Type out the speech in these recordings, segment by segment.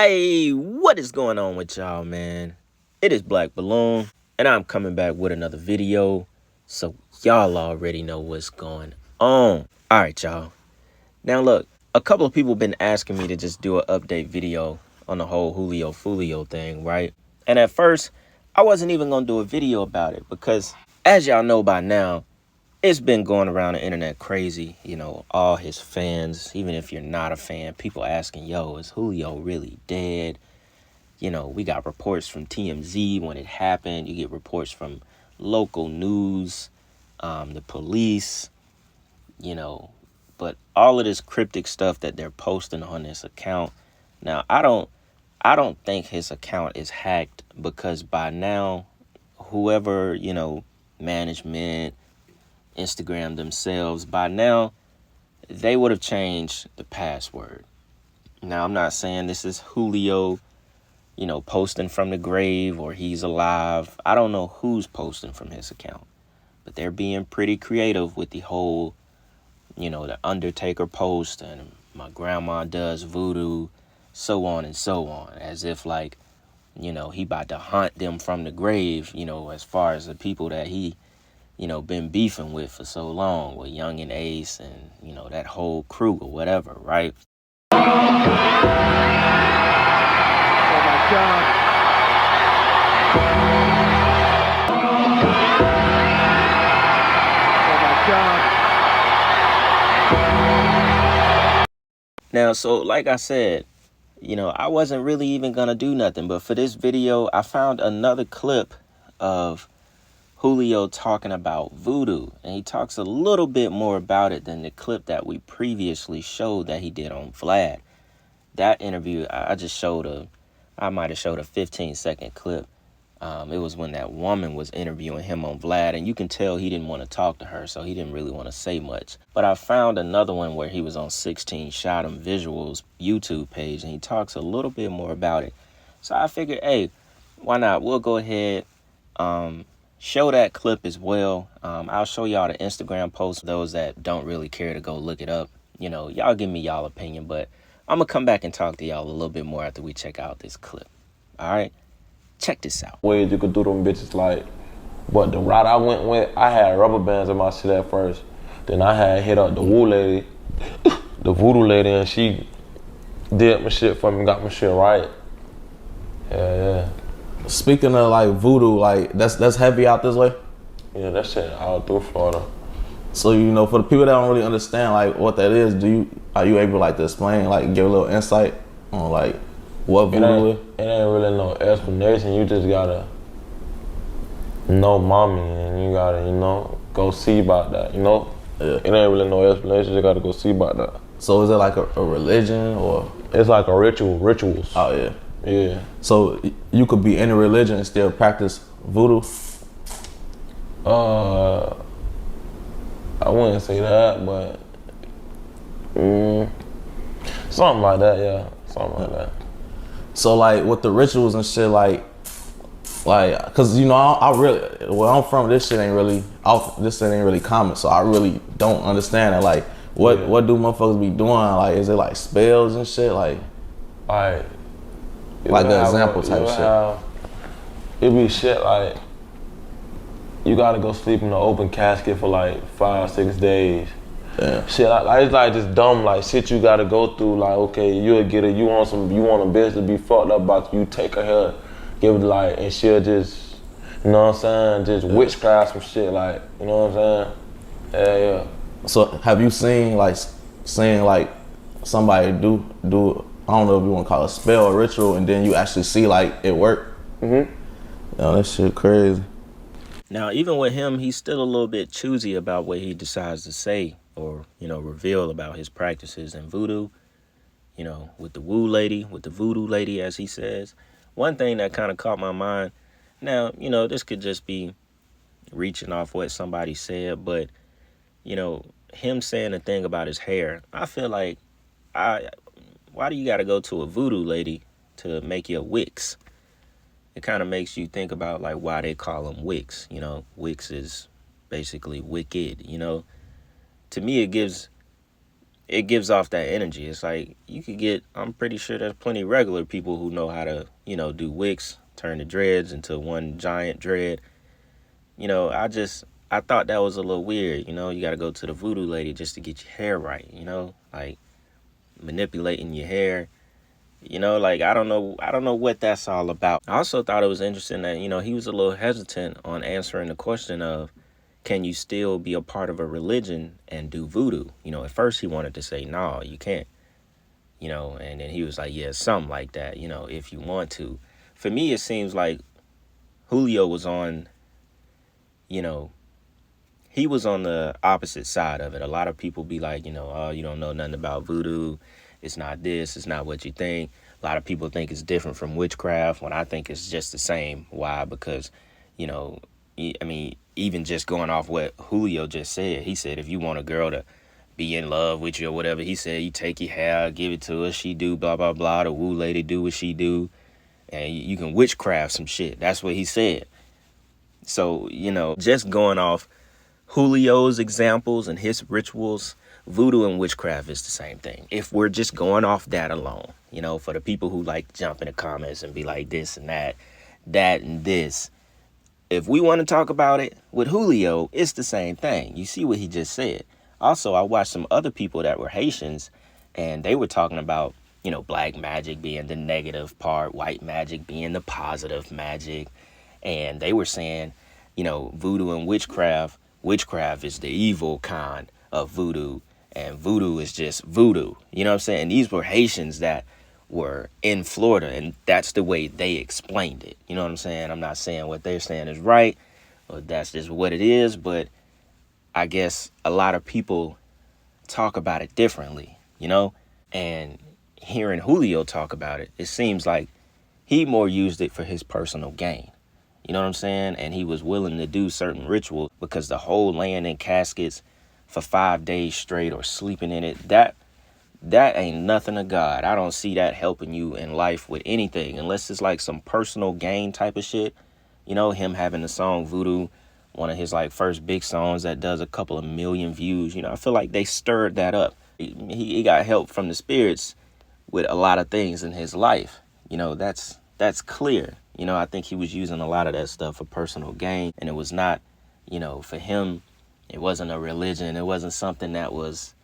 Hey, what is going on with y'all, man? It is Black Balloon, and I'm coming back with another video, so y'all already know what's going on. All right, y'all. Now, look, a couple of people been asking me to just do an update video on the whole Julio Foolio thing, right? And at first, I wasn't even going to do a video about it because, as y'all know by now, it's been going around the internet crazy, all his fans, even if you're not a fan, people asking, yo, is Julio really dead? We got reports from TMZ when it happened. You get reports from local news, the police, but all of this cryptic stuff that they're posting on this account. Now, I don't think his account is hacked because by now, whoever, management, Instagram themselves, by now they would have changed the password. Now, I'm not saying this is Julio, posting from the grave or he's alive. I don't know who's posting from his account, but they're being pretty creative with the whole, the Undertaker post and my grandma does voodoo, so on and so on, as if like, he about to hunt them from the grave, as far as the people that he been beefing with for so long with Young and Ace and, that whole crew or whatever, right? Oh my God. Oh my God. Now, so like I said, I wasn't really even going to do nothing, but for this video, I found another clip of Julio talking about voodoo, and he talks a little bit more about it than the clip that we previously showed that he did on Vlad. That interview, I might have showed a 15-second clip. It was when that woman was interviewing him on Vlad, and you can tell he didn't want to talk to her, so he didn't really want to say much. But I found another one where he was on 16 Shot 'em Visuals YouTube page, and he talks a little bit more about it. So I figured, hey, why not? We'll go ahead, show that clip as well. I'll show y'all the Instagram post, those that don't really care to go look it up. Y'all give me y'all opinion, but I'm going to come back and talk to y'all a little bit more after we check out this clip. All right? Check this out. Ways you could do them bitches like, but the route I went with, I had rubber bands in my shit at first. Then I had hit up the woo lady, the voodoo lady, and she did my shit for me, got my shit right. Yeah. Speaking of like voodoo, like that's heavy out this way. Yeah, that shit all through Florida. So for the people that don't really understand like what that is, are you able like to explain, like give a little insight on like what voodoo is? It ain't really no explanation. You just gotta know mommy, and you gotta go see about that. Yeah. It ain't really no explanation. You gotta go see about that. So is it like a religion or? It's like a rituals. Oh yeah. Yeah. So you could be in a religion and still practice voodoo? I wouldn't say that, but something like that, yeah. Something like that. So like with the rituals and shit, like, cause I really, where I'm from, this shit ain't really common. So I really don't understand it. Like, what do motherfuckers be doing? Like, is it like spells and shit? Like the example type shit. It be shit like, you gotta go sleep in an open casket for like 5-6 days. Yeah. Shit, like it's like just dumb like shit you gotta go through. Like, okay, you'll get it. You want a bitch to be fucked up about you, take her here, give it like, and she'll just, you know what I'm saying, just witchcraft some shit, like, you know what I'm saying? Yeah. So have you seen like somebody do I don't know if you want to call it a spell or ritual, and then you actually see like it work? Mm-hmm. Yo, that shit crazy. Now, even with him, he's still a little bit choosy about what he decides to say or, reveal about his practices in voodoo, with the voodoo lady, as he says. One thing that kind of caught my mind, now, this could just be reaching off what somebody said, but, him saying the thing about his hair, I feel like, why do you got to go to a voodoo lady to make your wicks? It kind of makes you think about like why they call them wicks. Wicks is basically wicked. To me, it gives it gives off that energy. It's like you could get. I'm pretty sure there's plenty of regular people who know how to, do wicks, turn the dreads into one giant dread. I thought that was a little weird. You got to go to the voodoo lady just to get your hair right. Like manipulating your hair. Like I don't know what that's all about. I also thought it was interesting that he was a little hesitant on answering the question of, can you still be a part of a religion and do voodoo? At first he wanted to say, no, you can't. And then he was like, yeah, something like that, if you want to. For me, it seems like Julio was on, he was on the opposite side of it. A lot of people be like, oh, you don't know nothing about voodoo. It's not this. It's not what you think. A lot of people think it's different from witchcraft when I think it's just the same. Why? Because, even just going off what Julio just said, he said, if you want a girl to be in love with you or whatever, he said, you take your hair, give it to her, she do blah, blah, blah, the woo lady do what she do, and you can witchcraft some shit. That's what he said. So, just going off Julio's examples and his rituals, voodoo and witchcraft is the same thing. If we're just going off that alone, for the people who like jump in the comments and be like this and that and this, if we want to talk about it with Julio, it's the same thing. You see what he just said. Also, I watched some other people that were Haitians, and they were talking about, black magic being the negative part, white magic being the positive magic. And they were saying, voodoo and witchcraft is the evil kind of voodoo, and voodoo is just voodoo. You know what I'm saying? And these were Haitians that were in Florida, and that's the way they explained it. You know what I'm saying? I'm not saying what they're saying is right, or that's just what it is, but I guess a lot of people talk about it differently, and hearing Julio talk about it, it seems like he more used it for his personal gain. You know what I'm saying? And he was willing to do certain rituals because the whole laying in caskets for 5 days straight or sleeping in it, that ain't nothing to God. I don't see that helping you in life with anything unless it's like some personal gain type of shit. Him having the song Voodoo, one of his like first big songs that does a couple of million views. I feel like they stirred that up. He got help from the spirits with a lot of things in his life. That's clear. I think he was using a lot of that stuff for personal gain, and it was not, for him, it wasn't a religion. It wasn't something that was,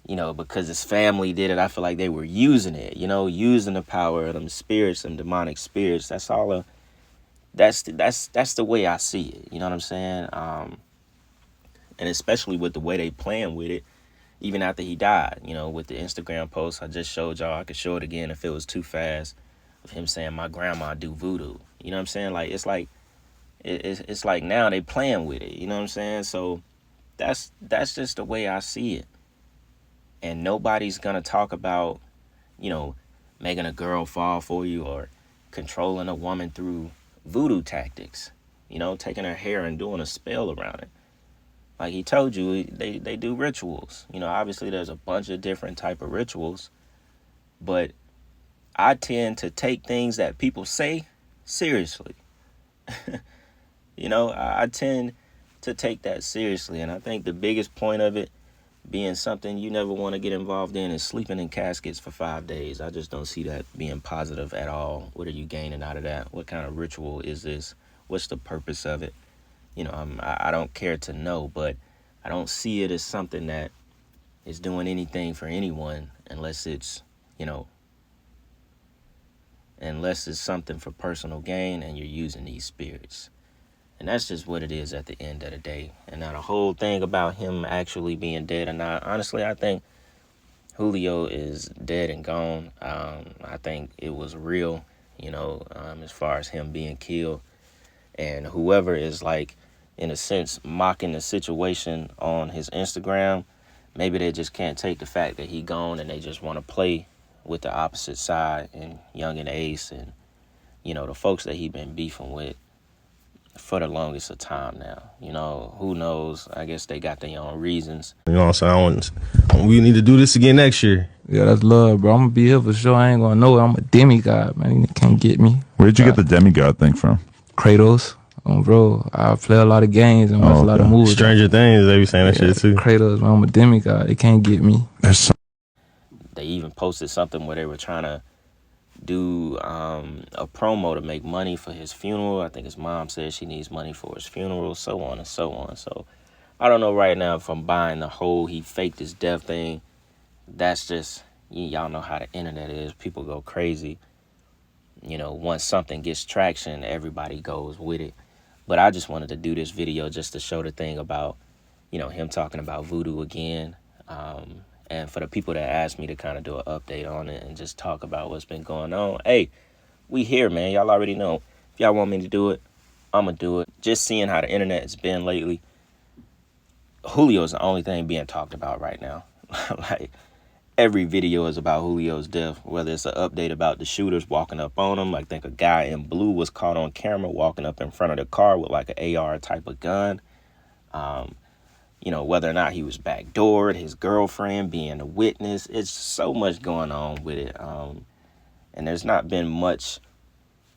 because his family did it. I feel like they were using it, using the power of them spirits, them demonic spirits. That's all. That's the way I see it. You know what I'm saying? And especially with the way they playing with it, even after he died. With the Instagram post I just showed y'all. I could show it again if it was too fast. Of him saying my grandma do voodoo. You know what I'm saying? Like it's like now they playing with it. You know what I'm saying? So that's just the way I see it. And nobody's gonna talk about, making a girl fall for you or controlling a woman through voodoo tactics. Taking her hair and doing a spell around it. Like he told you, they do rituals. Obviously there's a bunch of different type of rituals, but I tend to take things that people say seriously. I tend to take that seriously. And I think the biggest point of it being something you never want to get involved in is sleeping in caskets for 5 days. I just don't see that being positive at all. What are you gaining out of that? What kind of ritual is this? What's the purpose of it? I don't care to know, but I don't see it as something that is doing anything for anyone unless it's, unless it's something for personal gain and you're using these spirits. And that's just what it is at the end of the day. And now the whole thing about him actually being dead or not, honestly, I think Julio is dead and gone. I think it was real, as far as him being killed. And whoever is like, in a sense, mocking the situation on his Instagram, maybe they just can't take the fact that he gone and they just want to play with the opposite side and Young and Ace and, the folks that he been beefing with for the longest of time now. Who knows? I guess they got their own reasons. You know what I'm saying? We need to do this again next year. Yeah, that's love, bro. I'm gonna be here for sure. I ain't gonna know it. I'm a demigod, man. You can't get me. Where'd you get the demigod thing from? Kratos. Bro, I play a lot of games and watch a lot of movies. Stranger Things, they be saying that shit too. Kratos, man. I'm a demigod. They can't get me. There's They even posted something where they were trying to do a promo to make money for his funeral. I think his mom said she needs money for his funeral, so on and so on. So I don't know right now if I'm buying the whole he faked his death thing. That's just, y'all know how the internet is. People go crazy. You know, once something gets traction, everybody goes with it. But I just wanted to do this video just to show the thing about, you know, him talking about Voodoo again. And for the people that asked me to kind of do an update on it and just talk about what's been going on. Hey, we here, man. Y'all already know. If y'all want me to do it, I'm going to do it. Just seeing how the internet has been lately, Julio is the only thing being talked about right now. Like, every video is about Julio's death, whether it's an update about the shooters walking up on him. I think a guy in blue was caught on camera walking up in front of the car with like an AR type of gun. You know, whether or not he was backdoored, his girlfriend being a witness. It's so much going on with it. And there's not been much,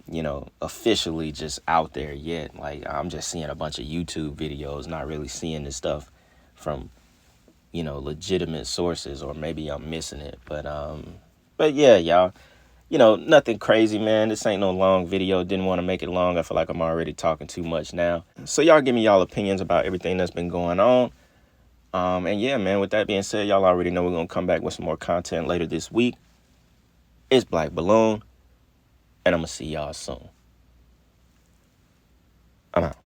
you know, officially just out there yet. Like, I'm just seeing a bunch of YouTube videos, not really seeing this stuff from, you know, legitimate sources, or maybe I'm missing it. But yeah, y'all, you know, nothing crazy, man. This ain't no long video. Didn't want to make it long. I feel like I'm already talking too much now. So y'all give me y'all opinions about everything that's been going on. And yeah, man, with that being said, y'all already know we're going to come back with some more content later this week. It's Black Balloon, and I'm going to see y'all soon. I'm out.